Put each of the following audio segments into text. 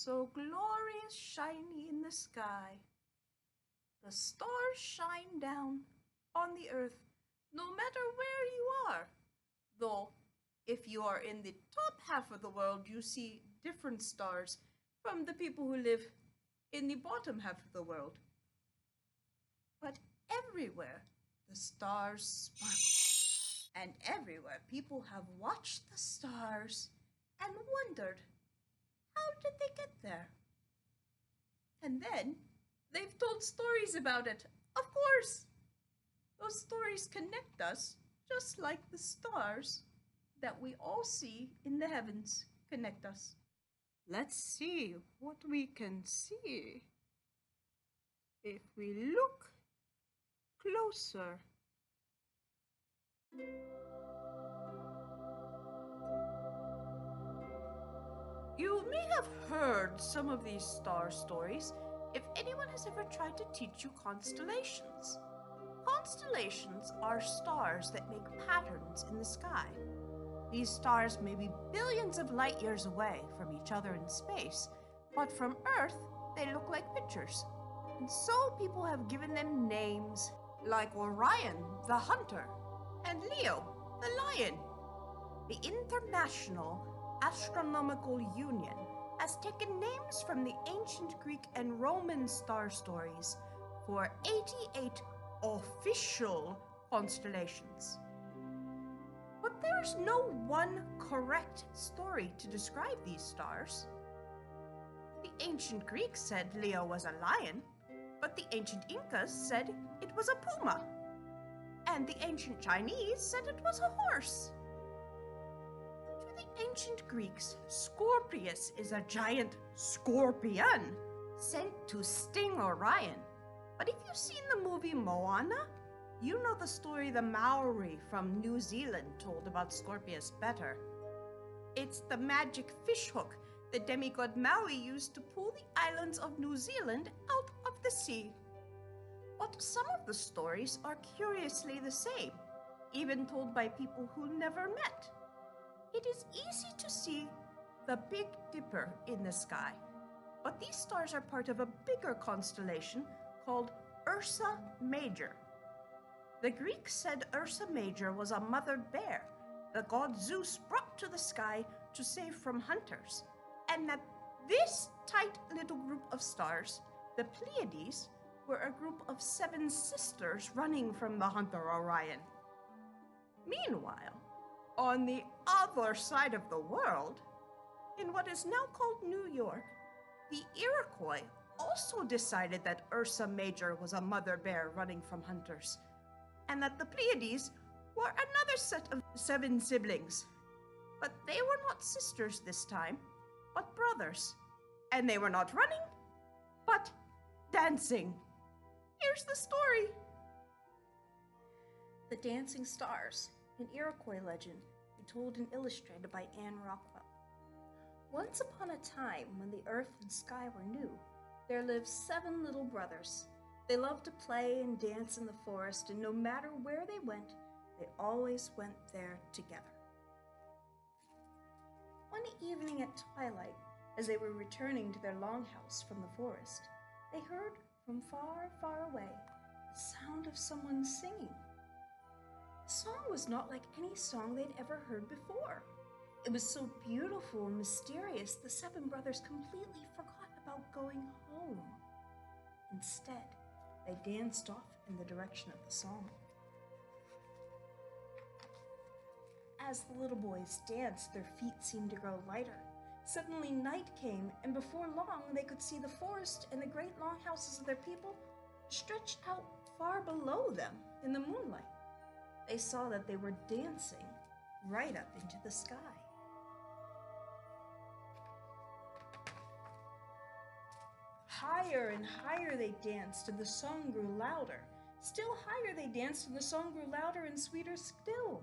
so glorious shiny in the sky. The stars shine down on the earth no matter where you are. Though, if you are in the top half of the world, you see different stars from the people who live in the bottom half of the world. But everywhere the stars sparkle. And everywhere people have watched the stars and wondered, how did they get there? And then they've told stories about it. Of course! Those stories connect us just like the stars that we all see in the heavens connect us. Let's see what we can see. If we look closer. You may have heard some of these star stories if anyone has ever tried to teach you constellations. Constellations are stars that make patterns in the sky. These stars may be billions of light years away from each other in space, but from Earth, they look like pictures. And so people have given them names like Orion, the hunter, and Leo, the lion. The International Astronomical Union has taken names from the ancient Greek and Roman star stories for 88 official constellations. But there's no one correct story to describe these stars. The ancient Greeks said Leo was a lion, but the ancient Incas said it was a puma, and the ancient Chinese said it was a horse. To the ancient Greeks, Scorpius is a giant scorpion sent to sting Orion. But if you've seen the movie Moana, you know the story the Maori from New Zealand told about Scorpius better. It's the magic fishhook the demigod Maui used to pull the islands of New Zealand out of the sea. But some of the stories are curiously the same, even told by people who never met. It is easy to see the Big Dipper in the sky, but these stars are part of a bigger constellation called Ursa Major. The Greeks said Ursa Major was a mother bear the god Zeus brought to the sky to save from hunters, and that this tight little group of stars, the Pleiades, were a group of 7 sisters running from the hunter Orion. Meanwhile, on the other side of the world, in what is now called New York, the Iroquois also decided that Ursa Major was a mother bear running from hunters, and that the Pleiades were another set of 7 siblings. But they were not sisters this time, but brothers. And they were not running, but dancing. Here's the story. The Dancing Stars, an Iroquois legend, retold and illustrated by Rockwell. Once upon a time, when the earth and sky were new, there lived 7 little brothers. They loved to play and dance in the forest, and no matter where they went, they always went there together. One evening at twilight, as they were returning to their longhouse from the forest, they heard from far, far away the sound of someone singing. The song was not like any song they'd ever heard before. It was so beautiful and mysterious, the 7 brothers completely forgot about going home. Instead, they danced off in the direction of the song. As the little boys danced, their feet seemed to grow lighter. Suddenly night came, and before long they could see the forest and the great long houses of their people stretched out far below them in the moonlight. They saw that they were dancing right up into the sky. Higher and higher they danced, and the song grew louder. Still higher they danced, and the song grew louder and sweeter still.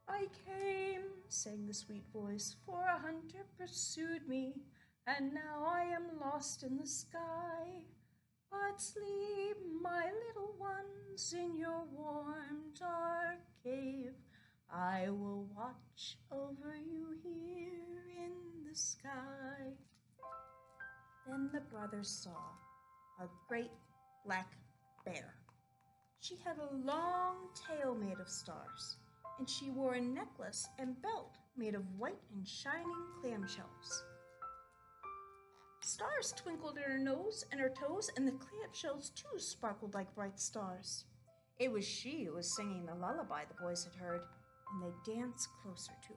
I came, sang the sweet voice, for a hunter pursued me, and now I am lost in the sky. But sleep, my little ones, in your warm, dark cave. I will watch over you here in the sky. Then the brothers saw a great black bear. She had a long tail made of stars, and she wore a necklace and belt made of white and shining clamshells. Stars twinkled in her nose and her toes, and the clamshells too sparkled like bright stars. It was she who was singing the lullaby the boys had heard, and they danced closer to her.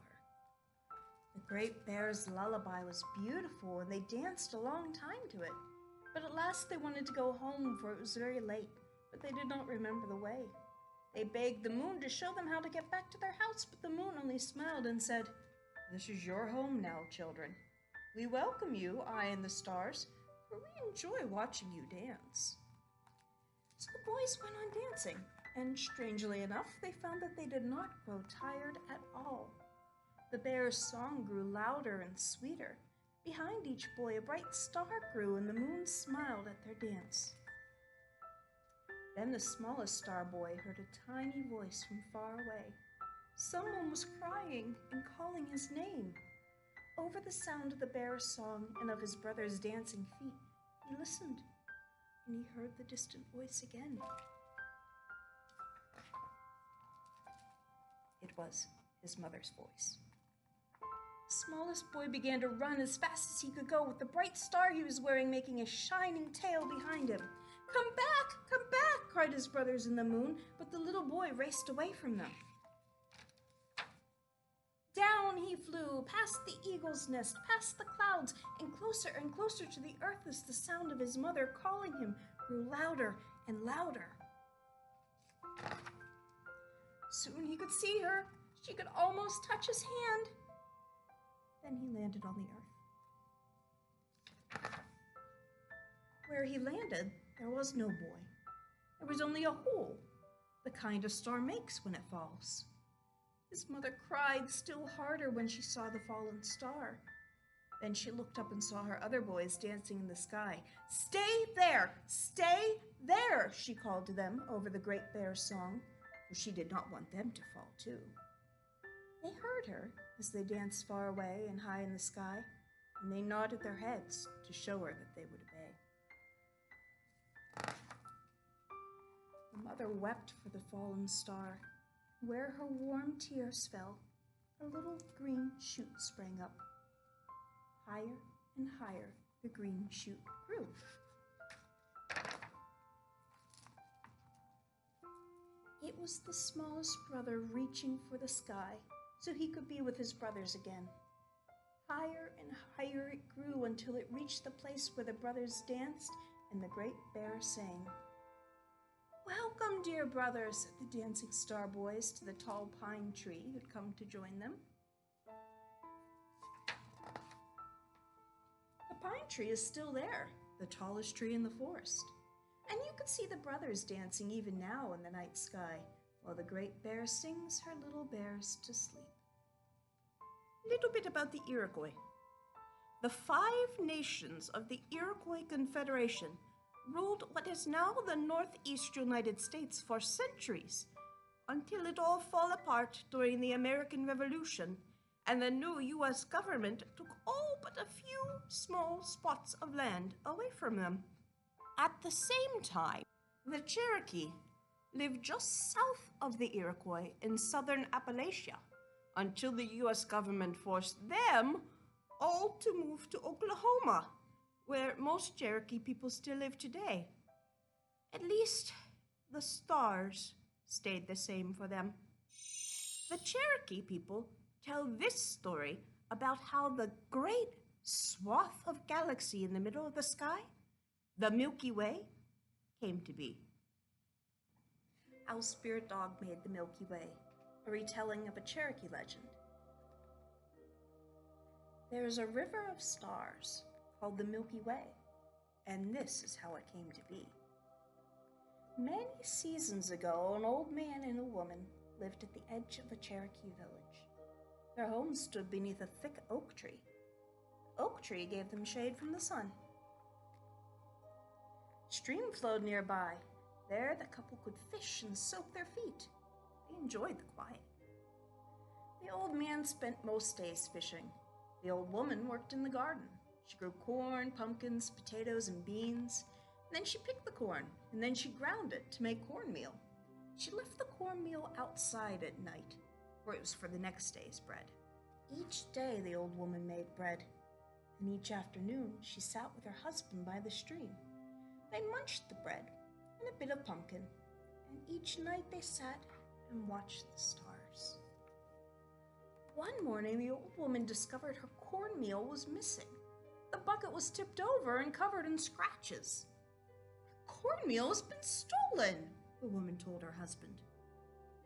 The great bear's lullaby was beautiful, and they danced a long time to it. But at last they wanted to go home, for it was very late, but they did not remember the way. They begged the moon to show them how to get back to their house, but the moon only smiled and said, "This is your home now, children. We welcome you, I and the stars, for we enjoy watching you dance." So the boys went on dancing, and strangely enough, they found that they did not grow tired at all. The bear's song grew louder and sweeter. Behind each boy a bright star grew, and the moon smiled at their dance. Then the smallest star boy heard a tiny voice from far away. Someone was crying and calling his name. Over the sound of the bear's song and of his brother's dancing feet, he listened, and he heard the distant voice again. It was his mother's voice. The smallest boy began to run as fast as he could go, with the bright star he was wearing making a shining tail behind him. "Come back! Come back!" cried his brothers in the moon, but the little boy raced away from them. Down he flew, past the eagle's nest, past the clouds, and closer to the earth as the sound of his mother calling him grew louder and louder. Soon he could see her. She could almost touch his hand. Then he landed on the earth. Where he landed, there was no boy. There was only a hole, the kind a star makes when it falls. His mother cried still harder when she saw the fallen star. Then she looked up and saw her other boys dancing in the sky. "Stay there! Stay there!" she called to them over the great bear's song, for she did not want them to fall too. They heard her as they danced far away and high in the sky, and they nodded their heads to show her that they would obey. The mother wept for the fallen star. Where her warm tears fell, a little green shoot sprang up. Higher and higher the green shoot grew. It was the smallest brother reaching for the sky so he could be with his brothers again. Higher and higher it grew until it reached the place where the brothers danced and the great bear sang. "Welcome, dear brothers," said the dancing star boys to the tall pine tree who'd come to join them. The pine tree is still there, the tallest tree in the forest. And you can see the brothers dancing even now in the night sky, while the great bear sings her little bears to sleep. A little bit about the Iroquois. The 5 nations of the Iroquois Confederation ruled what is now the Northeast United States for centuries, until it all fell apart during the American Revolution, and the new U.S. government took all but a few small spots of land away from them. At the same time, the Cherokee lived just south of the Iroquois in southern Appalachia, until the U.S. government forced them all to move to Oklahoma, where most Cherokee people still live today. At least, the stars stayed the same for them. The Cherokee people tell this story about how the great swath of galaxy in the middle of the sky, the Milky Way, came to be. Owl's spirit dog made the Milky Way, a retelling of a Cherokee legend. There is a river of stars called the Milky Way, and this is how it came to be. Many seasons ago, an old man and a woman lived at the edge of a Cherokee village. Their home stood beneath a thick oak tree. The oak tree gave them shade from the sun. A stream flowed nearby. There the couple could fish and soak their feet. They enjoyed the quiet. The old man spent most days fishing. The old woman worked in the garden. She grew corn, pumpkins, potatoes, and beans. And then she picked the corn, and then she ground it to make cornmeal. She left the cornmeal outside at night, where it was for the next day's bread. Each day the old woman made bread, and each afternoon she sat with her husband by the stream. They munched the bread and a bit of pumpkin, and each night they sat and watched the stars. One morning the old woman discovered her cornmeal was missing. The bucket was tipped over and covered in scratches. "Cornmeal has been stolen," the woman told her husband.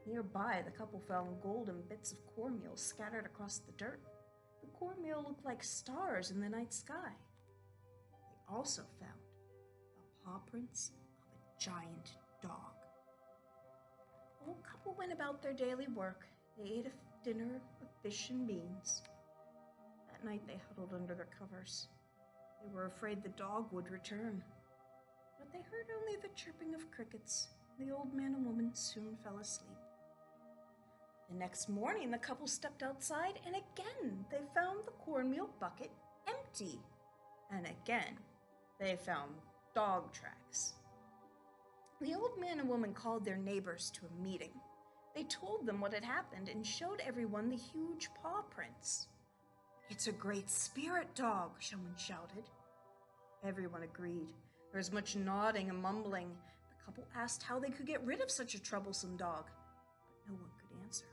Nearby, the couple found golden bits of cornmeal scattered across the dirt. The cornmeal looked like stars in the night sky. They also found the paw prints of a giant dog. The old couple went about their daily work. They ate a dinner of fish and beans. That night they huddled under their covers. They were afraid the dog would return. But they heard only the chirping of crickets. The old man and woman soon fell asleep. The next morning, the couple stepped outside, and again they found the cornmeal bucket empty. And again, they found dog tracks. The old man and woman called their neighbors to a meeting. They told them what had happened and showed everyone the huge paw prints. "It's a great spirit dog," someone shouted. Everyone agreed. There was much nodding and mumbling. The couple asked how they could get rid of such a troublesome dog, but no one could answer.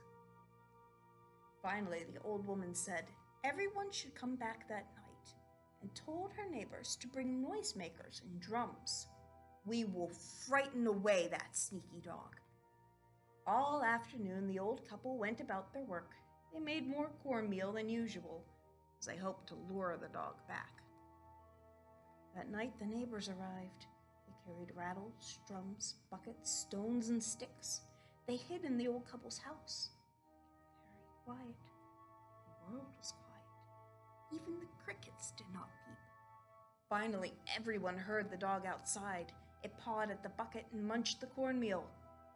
Finally, the old woman said everyone should come back that night and told her neighbors to bring noisemakers and drums. "We will frighten away that sneaky dog." All afternoon, the old couple went about their work. They made more cornmeal than usual, as they hoped to lure the dog back. That night, the neighbors arrived. They carried rattles, drums, buckets, stones, and sticks. They hid in the old couple's house. Very quiet. The world was quiet. Even the crickets did not peep. Finally, everyone heard the dog outside. It pawed at the bucket and munched the cornmeal.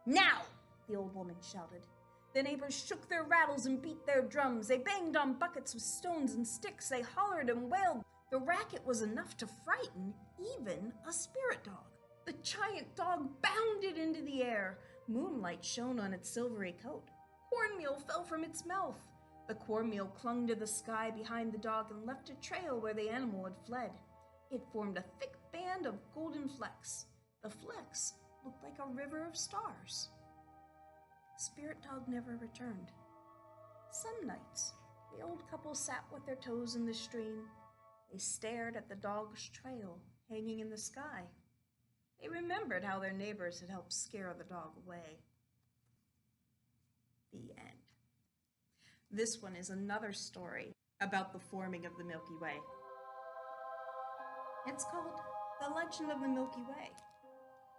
"Now!" the old woman shouted. The neighbors shook their rattles and beat their drums. They banged on buckets with stones and sticks. They hollered and wailed. The racket was enough to frighten even a spirit dog. The giant dog bounded into the air. Moonlight shone on its silvery coat. Cornmeal fell from its mouth. The cornmeal clung to the sky behind the dog and left a trail where the animal had fled. It formed a thick band of golden flecks. The flecks looked like a river of stars. The spirit dog never returned. Some nights, the old couple sat with their toes in the stream. They stared at the dog's trail hanging in the sky. They remembered how their neighbors had helped scare the dog away. The end. This one is another story about the forming of the Milky Way. It's called The Legend of the Milky Way,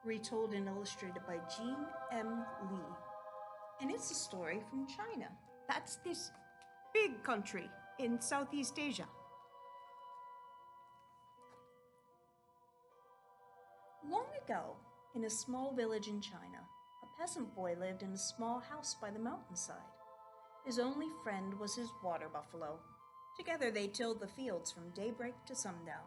retold and illustrated by Jeanne M. Lee. And it's a story from China. That's this big country in Southeast Asia. Long ago, in a small village in China, a peasant boy lived in a small house by the mountainside. His only friend was his water buffalo. Together they tilled the fields from daybreak to sundown.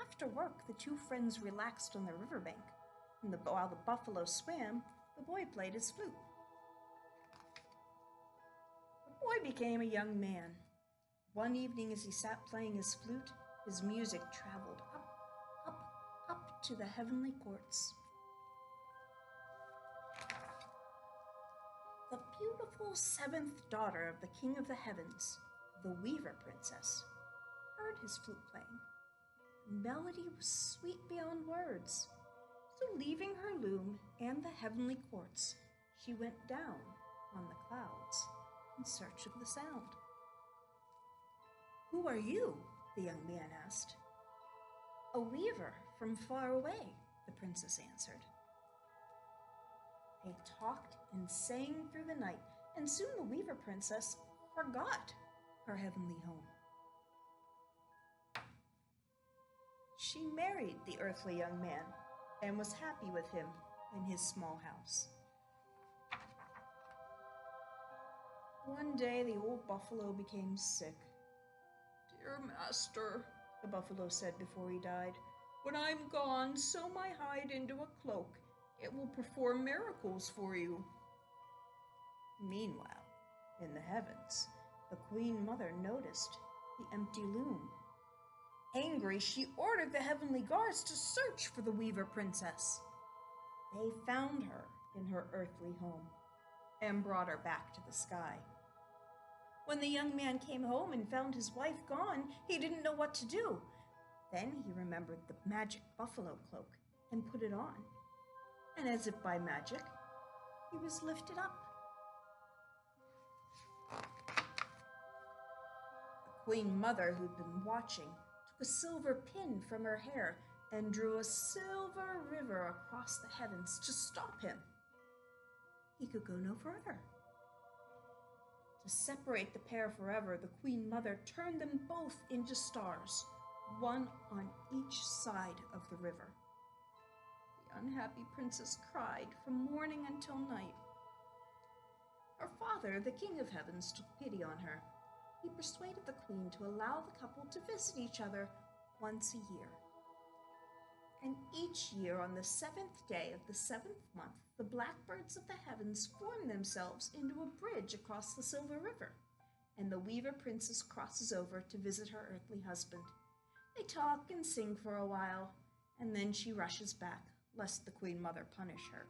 After work, the two friends relaxed on the riverbank, and while the buffalo swam, the boy played his flute. The boy became a young man. One evening, as he sat playing his flute, his music traveled up to the heavenly courts. The beautiful seventh daughter of the King of the Heavens, the Weaver Princess, heard his flute playing. The melody was sweet beyond words. So leaving her loom and the heavenly courts, she went down on the clouds in search of the sound. "Who are you?" the young man asked. "A weaver from far away," the princess answered. They talked and sang through the night, and soon the Weaver Princess forgot her heavenly home. She married the earthly young man and was happy with him in his small house. One day the old buffalo became sick. "Dear master," the buffalo said before he died, "when I'm gone, sew my hide into a cloak. It will perform miracles for you." Meanwhile, in the heavens, the Queen Mother noticed the empty loom. Angry, she ordered the heavenly guards to search for the Weaver Princess. They found her in her earthly home and brought her back to the sky. When the young man came home and found his wife gone, he didn't know what to do. Then he remembered the magic buffalo cloak and put it on. And as if by magic, he was lifted up. The Queen Mother, who'd been watching, took a silver pin from her hair and drew a silver river across the heavens to stop him. He could go no further. To separate the pair forever, the Queen Mother turned them both into stars, one on each side of the river. The unhappy princess cried from morning until night. Her father, the King of Heavens, took pity on her. He persuaded the queen to allow the couple to visit each other once a year. And each year on the 7th day of the 7th month, the blackbirds of the heavens form themselves into a bridge across the Silver River, and the Weaver Princess crosses over to visit her earthly husband. They talk and sing for a while, and then she rushes back, lest the Queen Mother punish her.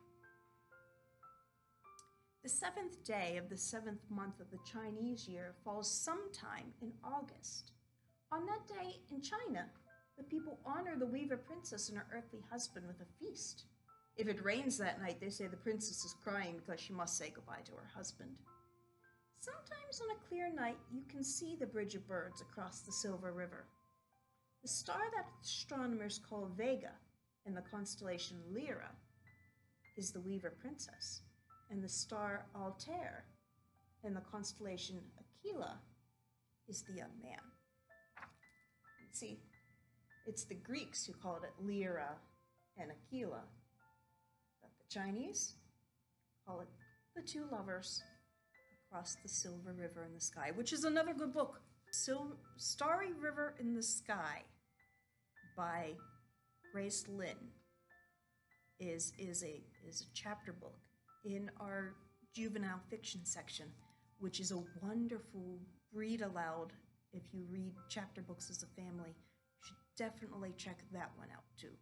The 7th day of the 7th month of the Chinese year falls sometime in August. On that day in China, the people honor the Weaver Princess and her earthly husband with a feast. If it rains that night, they say the princess is crying because she must say goodbye to her husband. Sometimes on a clear night, you can see the bridge of birds across the Silver River. The star that astronomers call Vega in the constellation Lyra is the Weaver Princess, and the star Altair in the constellation Aquila is the young man. See, it's the Greeks who called it Lyra and Aquila, but the Chinese call it the two lovers across the Silver River in the Sky, which is another good book. Starry River in the Sky by Grace Lynn is a chapter book in our juvenile fiction section, which is a wonderful read aloud. If you read chapter books as a family, you should definitely check that one out too.